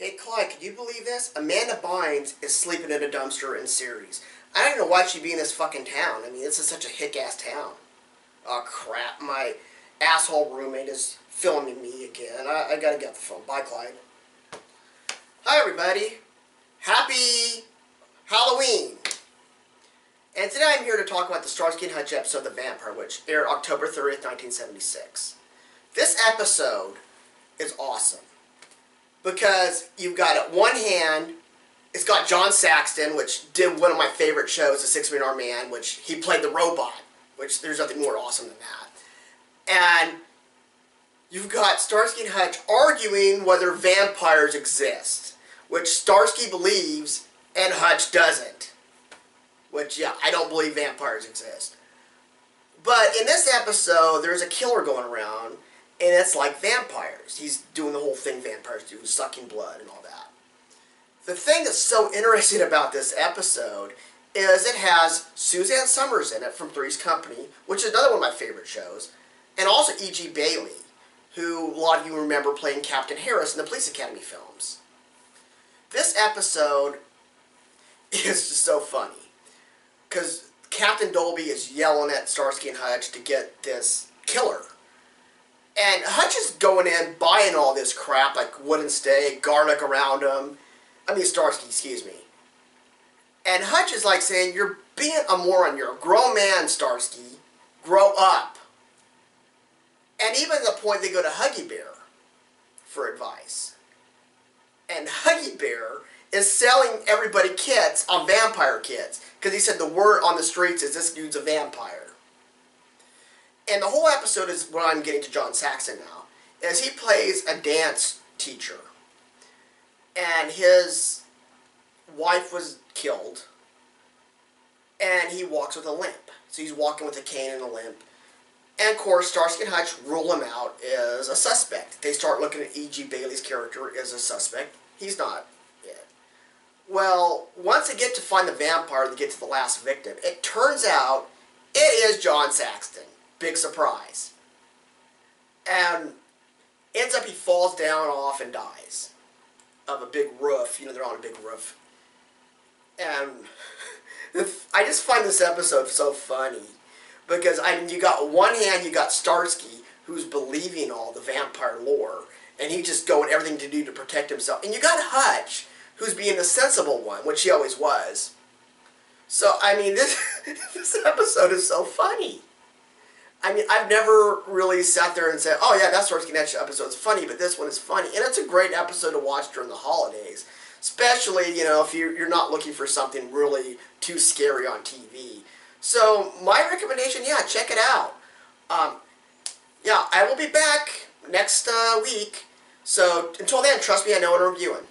Hey Clyde, can you believe this? Amanda Bynes is sleeping in a dumpster in series. I don't even know why she'd be in this fucking town. I mean, this is such a hick-ass town. Oh crap, my asshole roommate is filming me again. I gotta get the phone. Bye, Clyde. Hi everybody. Happy Halloween. And today I'm here to talk about the Starsky and Hutch episode The Vampire, which aired October 30th, 1976. This episode is awesome. Because you've got at one hand, it's got John Saxon, which did one of my favorite shows, The 6 Million Dollar Man, which he played the robot, which there's nothing more awesome than that. And you've got Starsky and Hutch arguing whether vampires exist, which Starsky believes and Hutch doesn't. Which, yeah, I don't believe vampires exist. But in this episode, there's a killer going around, and it's like vampires. He's doing the whole thing vampires do, sucking blood and all that. The thing that's so interesting about this episode is it has Suzanne Summers in it from Three's Company, which is another one of my favorite shows, and also E.G. Bailey, who a lot of you remember playing Captain Harris in the Police Academy films. This episode is just so funny, because Captain Dolby is yelling at Starsky and Hutch to get this killer. And Hutch is going in, buying all this crap, like wooden stake, garlic around him. I mean, Starsky, excuse me. And Hutch is like saying, you're being a moron, you're a grown man, Starsky. Grow up. And even at the point they go to Huggy Bear for advice. And Huggy Bear is selling everybody kits on vampire kits. Because he said the word on the streets is this dude's a vampire. And the whole episode is what I'm getting to John Saxon now, is he plays a dance teacher. And his wife was killed. And he walks with a limp. So he's walking with a cane and a limp. And of course, Starsky and Hutch rule him out as a suspect. They start looking at E.G. Bailey's character as a suspect. He's not yet. Well, once they get to find the vampire, they get to the last victim. It turns out it is John Saxon. Big surprise. And ends up he falls down off and dies of a big roof. You know, they're on a big roof. And I just find this episode so funny. Because, I mean, you got on one hand, you got Starsky, who's believing all the vampire lore. And he's just going everything to do to protect himself. And you got Hutch, who's being the sensible one, which he always was. So, I mean, this episode is so funny. I mean, I've never really sat there and said, oh yeah, that Starsky and Hutch episode's funny, but this one is funny. And it's a great episode to watch during the holidays. Especially, you know, if you're not looking for something really too scary on TV. So, my recommendation, yeah, check it out. Yeah, I will be back next week. So, until then, trust me, I know what I'm reviewing.